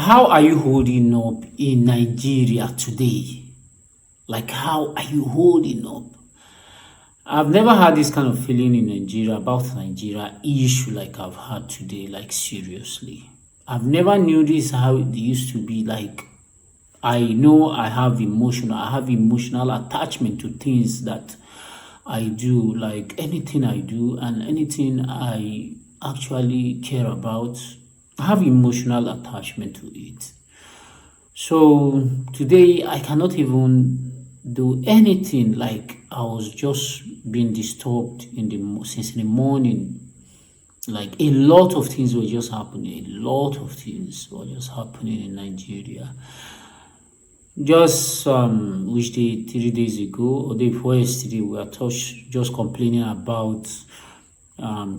How are you holding up in Nigeria today? Like, how are you holding up? I've never had this kind of feeling in Nigeria about Nigeria issue like I've had today, like seriously. I've never knew this how it used to be. Like, I know I have emotional attachment to things that I do, like anything I do and anything I actually care about. I have emotional attachment to it. So today I cannot even do anything. Like I was just being disturbed since in the morning. Like a lot of things were just happening. A lot of things were just happening in Nigeria. Just which day 3 days ago or day before yesterday, we were just complaining about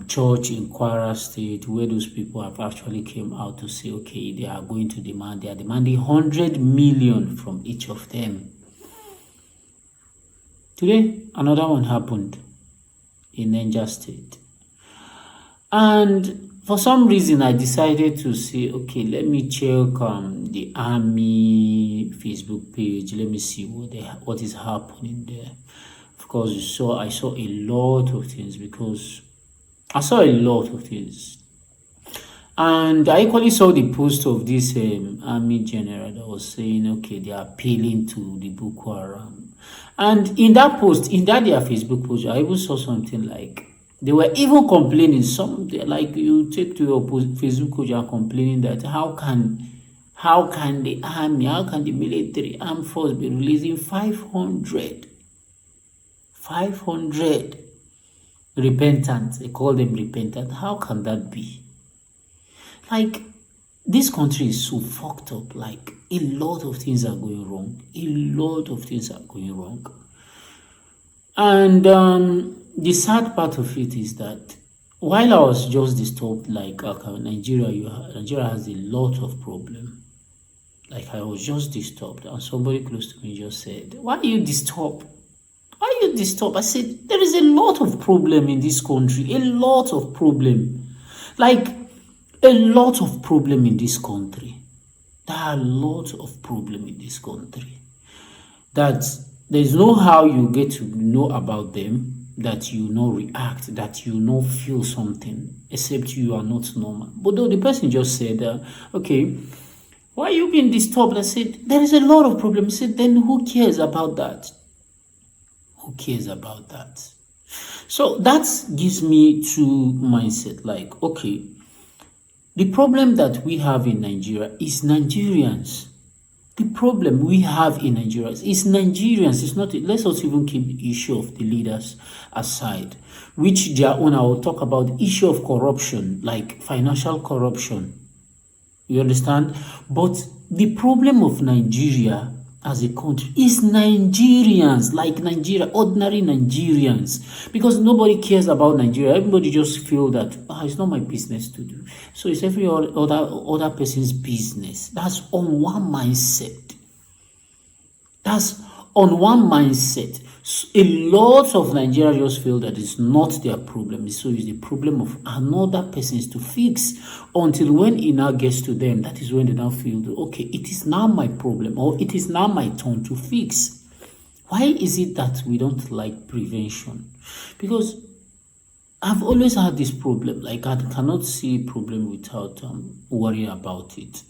church in Kwara State, where those people have actually came out to say, okay, they are demanding 100 million from each of them. Today, another one happened in Niger State. And for some reason, I decided to say, okay, let me check the army Facebook page. Let me see what is happening there. Of course, I saw a lot of things because I saw a lot of things. And I equally saw the post of this army general that was saying, okay, they are appealing to the Boko Haram. And in that post, in their Facebook post, I even saw something like, they were even complaining, like you take to your Facebook page and complaining that how can the army, how can the military armed force be releasing 500 repentant, they call them repentant. How can that be? Like, this country is so fucked up. Like, a lot of things are going wrong. And the sad part of it is that while I was just disturbed, like Nigeria has a lot of problem. Like I was just disturbed, and somebody close to me just said, "Why are you disturbed? Why are you disturbed?" I said, "There is a lot of problem in this country. A lot of problem. Like a lot of problem in this country. There are a lot of problem in this country. That there's no how you get to know about them." That you no react, that you no feel something, except you are not normal. But though the person just said, okay, why are you being disturbed? I said, there is a lot of problems. He said, then who cares about that? Who cares about that? So that gives me to mindset like, okay, the problem that we have in Nigeria is Nigerians. The problem we have in Nigeria is Nigerians. It's not. Let's not even keep the issue of the leaders aside, which their own. I will talk about the issue of corruption, like financial corruption. You understand? But the problem of Nigeria as a country is Nigerians, like Nigeria, ordinary Nigerians, because nobody cares about Nigeria. Everybody just feel that it's not my business to do. So it's every other person's business. That's on one mindset. A lot of Nigerians just feel that it's not their problem. So it's the problem of another person's to fix, until when it now gets to them, that is when they now feel that, okay, it is now my problem, or it is now my turn to fix. Why is it that we don't like prevention? Because I've always had this problem. Like I cannot see a problem without worrying about it,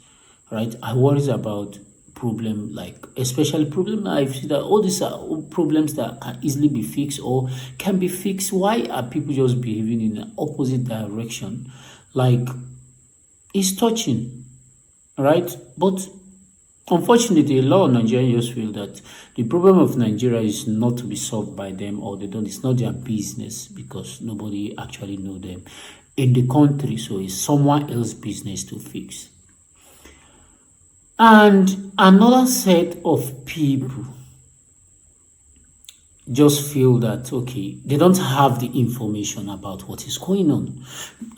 right? I worry about problem, like especially problem I see that all these are problems that can easily be fixed or can be fixed. Why are people just behaving in the opposite direction? Like it's touching, right? But unfortunately, a lot of Nigerians just feel that the problem of Nigeria is not to be solved by them, or it's not their business, because nobody actually know them in the country, so it's someone else's business to fix. And another set of people just feel that, okay, they don't have the information about what is going on.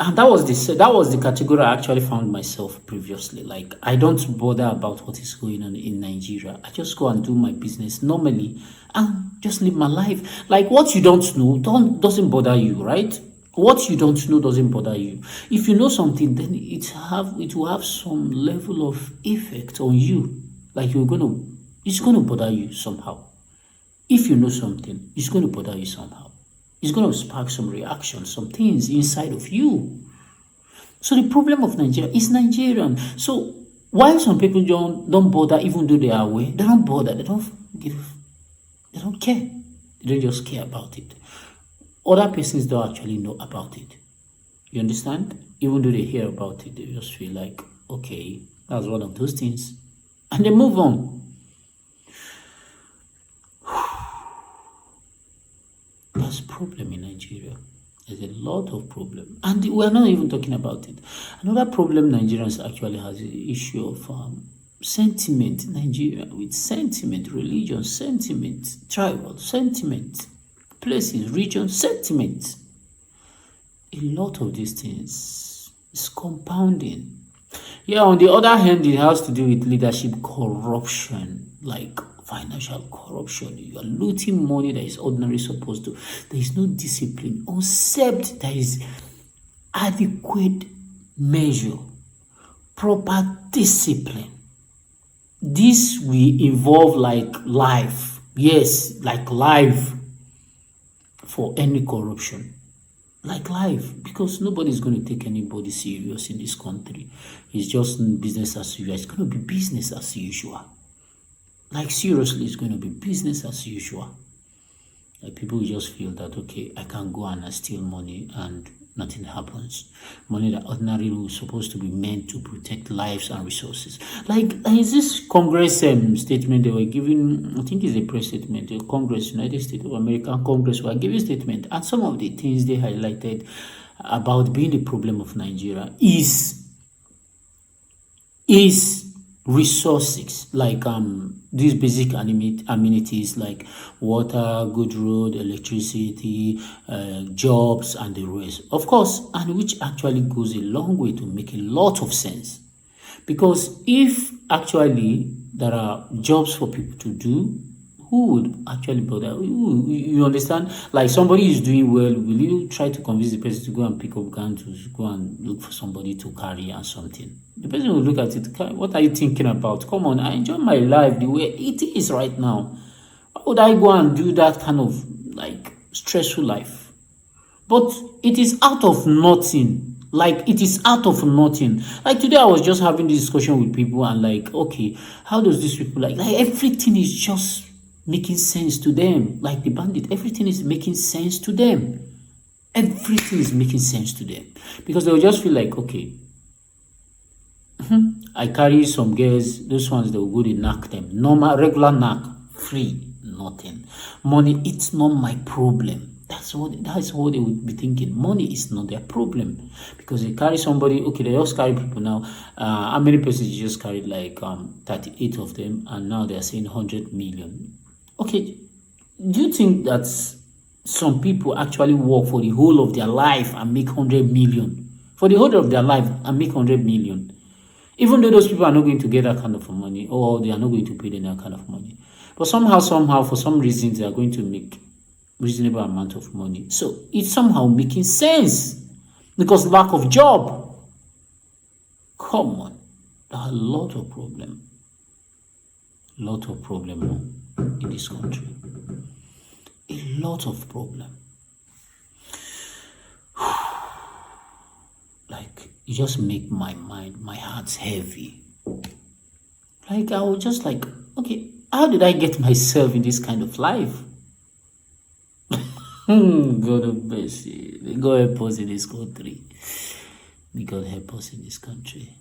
And that was the category I actually found myself previously. Like, I don't bother about what is going on in Nigeria. I just go and do my business normally and just live my life. Like, what you don't know doesn't bother you, right? What you don't know doesn't bother you. If you know something, then it will have some level of effect on you. Like it's gonna bother you somehow. If you know something, it's gonna bother you somehow. It's gonna spark some reaction, some things inside of you. So the problem of Nigeria is Nigerian. So while some people don't bother, even though they are aware, they don't bother. They don't care. They don't just care about it. Other persons don't actually know about it. You understand? Even though they hear about it, they just feel like, okay, that's one of those things. And they move on. That's a problem in Nigeria. There's a lot of problem. And we're not even talking about it. Another problem Nigerians actually has is the issue of sentiment. Nigeria with sentiment, religion, sentiment, tribal sentiment, places, region, sentiment. A lot of these things is compounding. Yeah, on the other hand, it has to do with leadership corruption, like financial corruption. You are looting money that is ordinarily supposed to. There is no discipline, except there is adequate measure, proper discipline. This will involve like life. Yes, like life for any corruption. Like life, because nobody is going to take anybody serious in this country. It's just business as usual. It's going to be business as usual. Like seriously, it's going to be business as usual. Like people will just feel that, okay, I can go and steal money and nothing happens. Money that ordinarily was supposed to be meant to protect lives and resources. Like, is this Congress statement they were giving? I think it's a press statement. The Congress, United States of America Congress were giving statement, and some of the things they highlighted about being the problem of Nigeria is resources, like these basic amenities like water, good road, electricity, jobs, and the rest, of course, and which actually goes a long way to make a lot of sense. Because if actually there are jobs for people to do, who would actually bother? You understand? Like somebody is doing well, will you try to convince the person to go and pick up gun to go and look for somebody to carry and something? The person will look at it. What are you thinking about? Come on, I enjoy my life the way it is right now. Why would I go and do that kind of like stressful life? But it is out of nothing. Like it is out of nothing. Like today I was just having this discussion with people and like, okay, how does these people like everything is just making sense to them. Like the bandit, everything is making sense to them. Everything is making sense to them. Because they'll just feel like, okay, I carry some girls, those ones that will go to knock them. Normal, regular knock, free, nothing. Money, it's not my problem. That's what they would be thinking. Money is not their problem. Because they carry somebody, okay, they just carry people now. How many persons you just carried? Like 38 of them, and now they're saying 100 million. Okay, do you think that some people actually work for the whole of their life and make 100 million? For the whole of their life and make 100 million? Even though those people are not going to get that kind of money, or they are not going to pay them that kind of money. But somehow, for some reasons, they are going to make reasonable amount of money. So it's somehow making sense. Because lack of job. Come on. There are a lot of problems. In this country. A lot of problem. Like, it just make my heart's heavy. Like, I was just like, okay, how did I get myself in this kind of life? God of mercy. May God help us in this country. May God help us in this country.